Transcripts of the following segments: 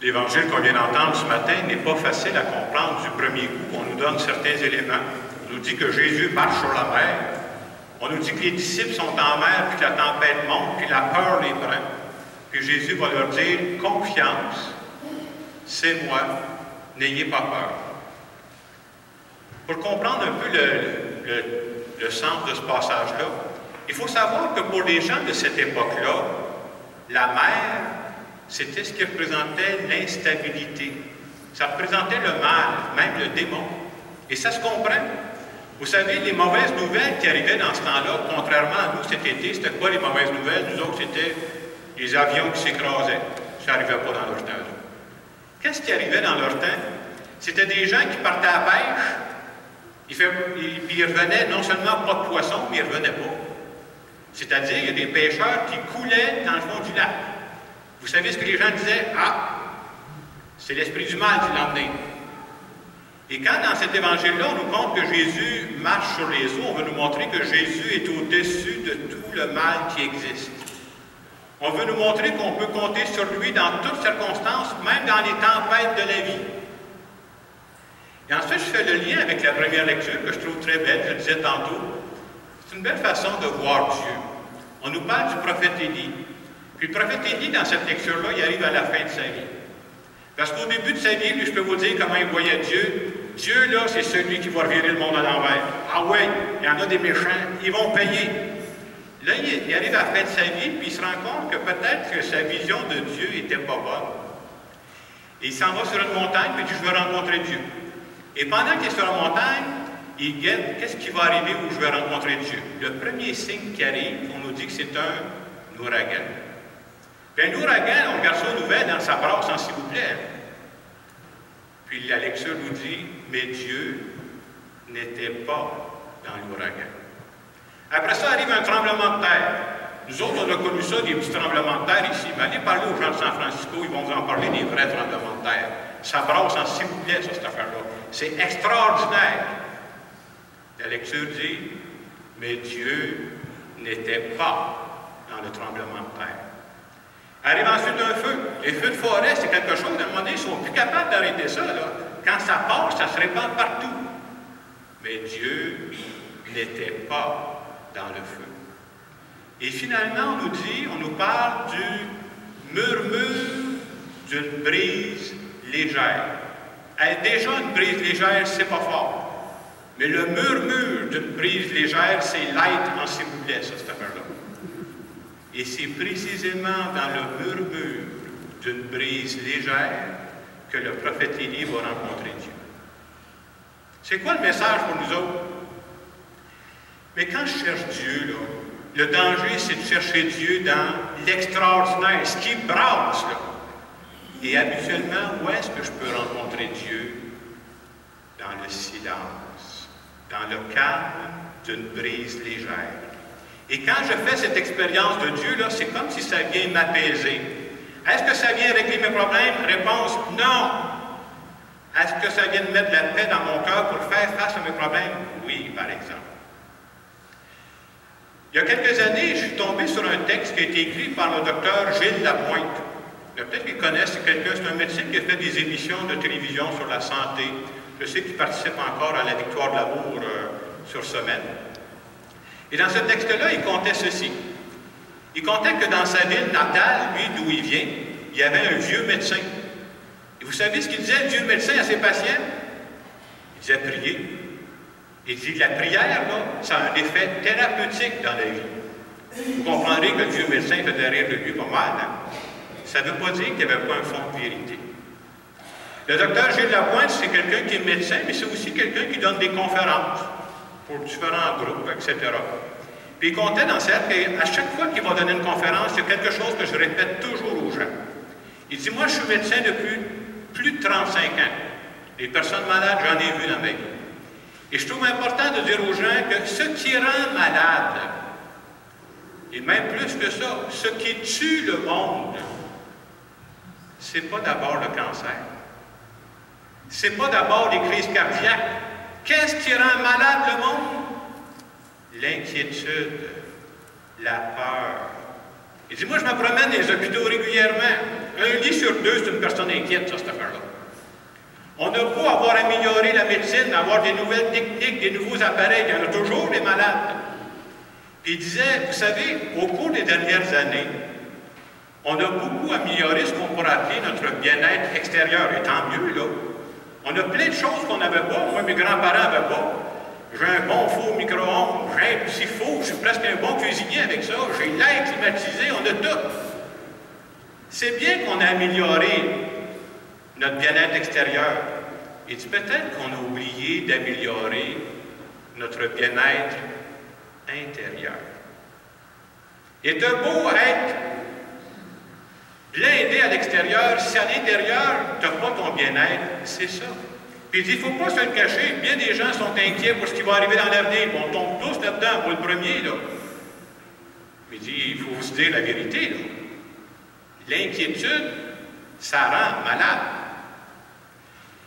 L'évangile qu'on vient d'entendre ce matin n'est pas facile à comprendre du premier coup. On nous donne certains éléments. On nous dit que Jésus marche sur la mer. On nous dit que les disciples sont en mer, puis que la tempête monte, puis la peur les prend. Puis Jésus va leur dire, « Confiance, c'est moi, n'ayez pas peur. » Pour comprendre un peu le sens de ce passage-là, il faut savoir que pour les gens de cette époque-là, la mer, c'était ce qui représentait l'instabilité. Ça représentait le mal, même le démon. Et ça se comprend. Vous savez, les mauvaises nouvelles qui arrivaient dans ce temps-là, contrairement à nous cet été, c'était quoi les mauvaises nouvelles? Nous autres, c'était les avions qui s'écrasaient. Ça n'arrivait pas dans leur temps. Qu'est-ce qui arrivait dans leur temps? C'était des gens qui partaient à la pêche, puis ils revenaient non seulement pas de poissons, mais ils ne revenaient pas. C'est-à-dire, il y a des pêcheurs qui coulaient dans le fond du lac. Vous savez ce que les gens disaient? Ah, c'est l'esprit du mal qui l'a emmené. Et quand dans cet évangile-là, on nous montre que Jésus marche sur les eaux, on veut nous montrer que Jésus est au-dessus de tout le mal qui existe. On veut nous montrer qu'on peut compter sur lui dans toutes circonstances, même dans les tempêtes de la vie. Et ensuite, je fais le lien avec la première lecture que je trouve très belle, je le disais tantôt. C'est une belle façon de voir Dieu. On nous parle du prophète Élie. Puis le prophète Élie, dans cette lecture-là, il arrive à la fin de sa vie. Parce qu'au début de sa vie, lui, je peux vous dire comment il voyait Dieu. Dieu, là, c'est celui qui va revirer le monde à l'envers. Ah ouais, il y en a des méchants, ils vont payer. Là, il arrive à la fin de sa vie, puis il se rend compte que peut-être que sa vision de Dieu n'était pas bonne. Et il s'en va sur une montagne, puis il dit, je veux rencontrer Dieu. Et pendant qu'il est sur la montagne, il guette, qu'est-ce qui va arriver où je vais rencontrer Dieu? Le premier signe qui arrive, on nous dit que c'est un ouragan. Puis un ouragan, on regarde ça aux nouvelles, dans sa brasse, en s'il vous plaît. Puis la lecture nous dit, mais Dieu n'était pas dans l'ouragan. Après ça arrive un tremblement de terre. Nous autres, on a connu ça, des petits tremblements de terre ici. Mais allez parler aux gens de San Francisco, ils vont vous en parler des vrais tremblements de terre. Ça brasse en s'il vous plaît, cette affaire-là. C'est extraordinaire. La lecture dit, mais Dieu n'était pas dans le tremblement de terre. Arrive ensuite un feu. Les feux de forêt, c'est quelque chose, à un moment donné, ils ne sont plus capables d'arrêter ça. Là. Quand ça passe, ça se répand partout. Mais Dieu n'était pas dans le feu. Et finalement, on nous parle du murmure d'une brise légère. Déjà, une brise légère, c'est pas fort. Mais le murmure d'une brise légère, c'est light en s'il vous plaît, ça, cette affaire-là. Et c'est précisément dans le murmure d'une brise légère que le prophète Élie va rencontrer Dieu. C'est quoi le message pour nous autres? Mais quand je cherche Dieu, là, le danger, c'est de chercher Dieu dans l'extraordinaire, ce qui brasse, là. Et habituellement, où est-ce que je peux rencontrer Dieu? Dans le silence, dans le calme d'une brise légère. Et quand je fais cette expérience de Dieu, là, c'est comme si ça vient m'apaiser. Est-ce que ça vient régler mes problèmes? Réponse, non. Est-ce que ça vient de mettre de la paix dans mon cœur pour faire face à mes problèmes? Oui, par exemple. Il y a quelques années, je suis tombé sur un texte qui a été écrit par le docteur Gilles Lapointe. Peut-être qu'ils connaissent, c'est un médecin qui a fait des émissions de télévision sur la santé. Je sais qu'il participe encore à la Victoire de l'amour sur Semaine. Et dans ce texte-là, il comptait ceci. Il comptait que dans sa ville natale, lui, d'où il vient, il y avait un vieux médecin. Et vous savez ce qu'il disait, le vieux médecin, à ses patients? Il disait prier. Il dit que la prière, là, ça a un effet thérapeutique dans la vie. Vous comprendrez que le vieux médecin faisait rire de lui pas mal. Hein? Ça ne veut pas dire qu'il n'y avait pas un fond de vérité. Le docteur Gilles Lapointe, c'est quelqu'un qui est médecin, mais c'est aussi quelqu'un qui donne des conférences pour différents groupes, etc. Puis il comptait dans ça qu'à chaque fois qu'il va donner une conférence, il y a quelque chose que je répète toujours aux gens. Il dit, moi, je suis médecin depuis plus de 35 ans. Les personnes malades, j'en ai vu dans ma vie. Et je trouve important de dire aux gens que ce qui rend malade, et même plus que ça, ce qui tue le monde, c'est pas d'abord le cancer. C'est pas d'abord les crises cardiaques. Qu'est-ce qui rend malade le monde? L'inquiétude, la peur Il dit, moi, je me promène dans les hôpitaux régulièrement. Un lit sur deux, c'est une personne inquiète, ça, cette affaire-là. On a beau avoir amélioré la médecine, avoir des nouvelles techniques, des nouveaux appareils, il y en a toujours des malades. Puis il disait, vous savez, au cours des dernières années, on a beaucoup amélioré ce qu'on pourrait appeler notre bien-être extérieur, et tant mieux, là. On a plein de choses qu'on n'avait pas, moi, mes grands-parents n'avaient pas. J'ai un bon four micro-ondes, j'ai un petit four, je suis presque un bon cuisinier avec ça, j'ai l'air climatisé, on a tout. C'est bien qu'on a amélioré notre bien-être extérieur. Et peut-être qu'on a oublié d'améliorer notre bien-être intérieur. Et de beau être blindé à l'extérieur, si à l'intérieur, tu n'as pas ton bien-être, c'est ça. Puis il dit, il ne faut pas se le cacher. Bien des gens sont inquiets pour ce qui va arriver dans l'avenir. On tombe tous là-dedans, pour le premier, là. Mais il dit, il faut se dire la vérité, là. L'inquiétude, ça rend malade.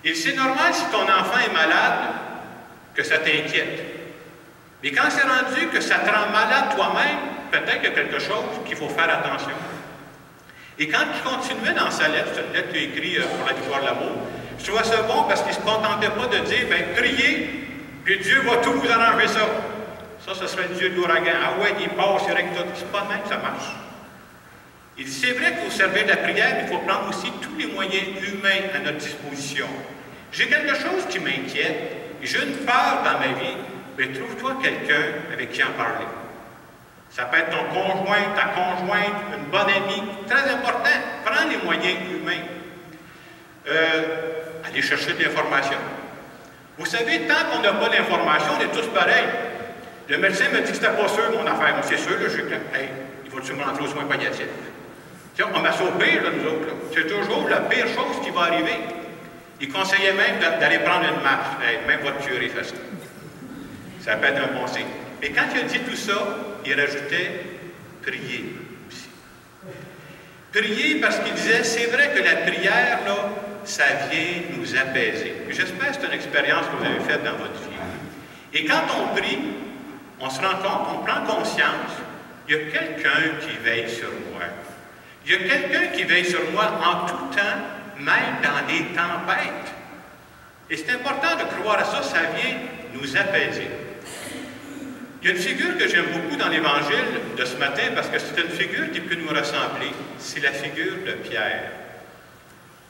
Et c'est normal si ton enfant est malade, que ça t'inquiète. Mais quand c'est rendu que ça te rend malade toi-même, peut-être qu'il y a quelque chose qu'il faut faire attention. Et quand il continuait dans sa lettre, cette lettre qu'il a écrite pour la victoire de l'amour, je trouvais ça bon parce qu'il ne se contentait pas de dire, bien, priez, puis Dieu va tout vous arranger ça. Ça, ce serait le Dieu de l'ouragan. Ah ouais, il passe, il règle tout. C'est pas de même que ça marche. Il dit, c'est vrai qu'il faut servir de la prière, mais il faut prendre aussi tous les moyens humains à notre disposition. J'ai quelque chose qui m'inquiète, et j'ai une peur dans ma vie, mais trouve-toi quelqu'un avec qui en parler. Ça peut être ton conjoint, ta conjointe, une bonne amie, très important. Prends les moyens humains. Aller chercher de l'information. Vous savez, tant qu'on n'a pas d'information, on est tous pareils. Le médecin me dit que c'était pas sûr, mon affaire. Moi, c'est sûr, là, je dis, hey, il faut-tu me rentrer aux soins palliatifs? Tiens, on m'a sauvé, là, nous autres. Là. C'est toujours la pire chose qui va arriver. Il conseillait même d'aller prendre une marche. Hey, même votre curé fait ça. Ça peut être un conseil. Mais quand il a dit tout ça, il rajoutait prier aussi. Prier parce qu'il disait, c'est vrai que la prière, là, ça vient nous apaiser. J'espère que c'est une expérience que vous avez faite dans votre vie. Et quand on prie, on se rend compte, on prend conscience, il y a quelqu'un qui veille sur moi. Il y a quelqu'un qui veille sur moi en tout temps, même dans les tempêtes. Et c'est important de croire à ça, ça vient nous apaiser. Il y a une figure que j'aime beaucoup dans l'Évangile de ce matin, parce que c'est une figure qui peut nous ressembler, c'est la figure de Pierre.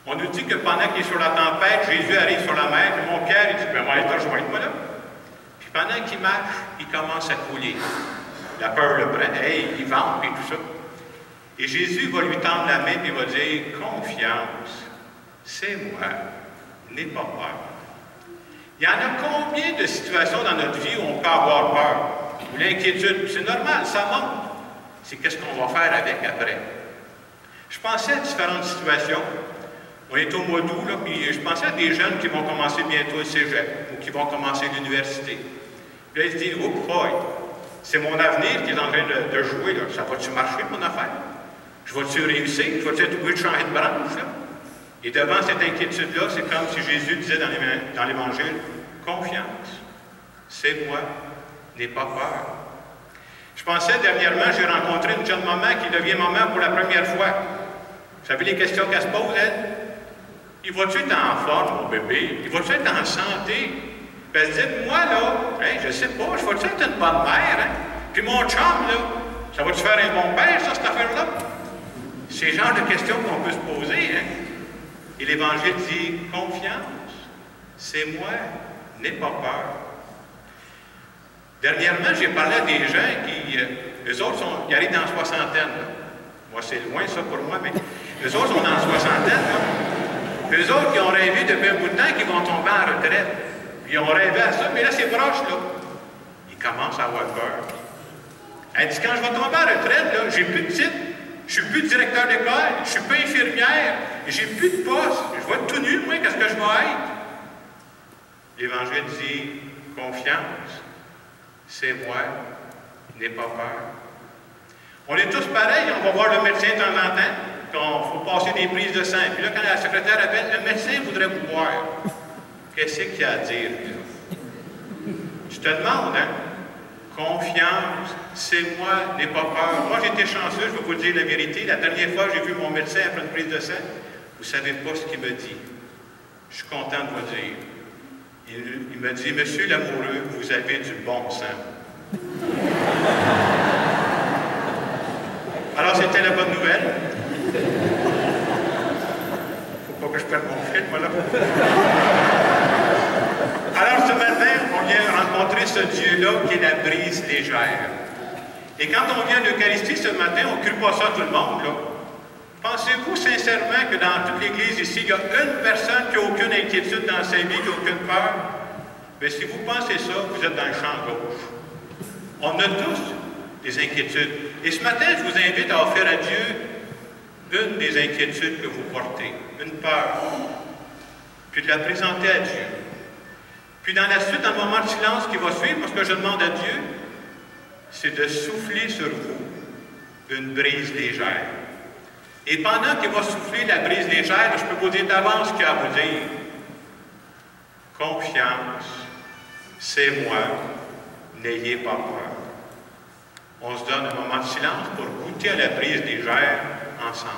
On nous dit que pendant qu'il est sur la tempête, Jésus arrive sur la mer, puis mon Pierre, il dit, ben, moi, rejoins-moi là. Puis pendant qu'il marche, il commence à couler. La peur le prend, hey, il vente, puis tout ça. Et Jésus va lui tendre la main, et il va dire, confiance, c'est moi, n'aie pas peur. Il y en a combien de situations dans notre vie où on peut avoir peur, ou l'inquiétude, c'est normal, ça monte. C'est qu'est-ce qu'on va faire avec après. Je pensais à différentes situations. On est au mois d'août, là, puis je pensais à des jeunes qui vont commencer bientôt le cégep, ou qui vont commencer l'université. Puis là, ils se disent, oh boy, c'est mon avenir qui est en train de jouer, là. Ça va-tu marcher, mon affaire? Je vais-tu réussir? Je vais-tu être obligé de changer de branche, là? Et devant cette inquiétude-là, c'est comme si Jésus disait dans l'Évangile, confiance, c'est moi, n'aie pas peur. Je pensais dernièrement, j'ai rencontré une jeune maman qui devient maman pour la première fois. Vous savez les questions qu'elle se pose, elle? Il va-tu être en forme, mon bébé? Il va-tu être en santé? Puis elle se dit, moi, là, hein, je sais pas, je vais-tu être une bonne mère, hein? Puis mon chum, là, ça va-tu faire un bon père, ça, cette affaire-là? C'est le genre de questions qu'on peut se poser, hein? Et l'Évangile dit, confiance, c'est moi, n'aie pas peur. Dernièrement, j'ai parlé à des gens qui, eux autres, ils arrivent dans la soixantaine. Là. Moi, c'est loin ça pour moi, mais eux autres sont dans la soixantaine. Là. Eux autres, qui ont rêvé depuis un bout de temps qu'ils vont tomber en retraite. Puis ils ont rêvé à ça, mais là, c'est proche, là. Ils commencent à avoir peur. Elle dit, quand je vais tomber en retraite, là, j'ai plus de titre. Je ne suis plus directeur d'école, je ne suis pas infirmière, j'ai plus de poste, je vais être tout nu, moi, qu'est-ce que je vais être? L'Évangile dit, confiance, c'est moi, n'aie pas peur. On est tous pareils, on va voir le médecin de temps en temps, il faut passer des prises de sang. Puis là, quand la secrétaire appelle, le médecin voudrait vous voir. Qu'est-ce qu'il y a à dire, là? Je te demande, hein? Confiance, c'est moi, n'aie pas peur. Moi, j'étais chanceux, je vais vous dire la vérité. La dernière fois que j'ai vu mon médecin après une prise de sang, vous ne savez pas ce qu'il me dit. Je suis content de vous dire. Il me dit, Monsieur l'amoureux, vous avez du bon sang. Alors, c'était la bonne nouvelle. Faut pas que je perde mon fil, voilà. Alors, ce matin, on vient rencontrer ce Dieu-là qui est la brise légère. Et quand on vient à l'Eucharistie ce matin, on ne crie pas ça tout le monde, là. Pensez-vous sincèrement que dans toute l'Église ici, il y a une personne qui n'a aucune inquiétude dans sa vie, qui n'a aucune peur? Bien, si vous pensez ça, vous êtes dans le champ gauche. On a tous des inquiétudes. Et ce matin, je vous invite à offrir à Dieu une des inquiétudes que vous portez, une peur, puis de la présenter à Dieu. Puis dans la suite, dans le moment de silence qui va suivre, ce que je demande à Dieu, c'est de souffler sur vous une brise légère. Et pendant qu'il va souffler la brise légère, je peux vous dire d'avance ce qu'il y a à vous dire. Confiance, c'est moi, n'ayez pas peur. On se donne un moment de silence pour goûter à la brise légère ensemble.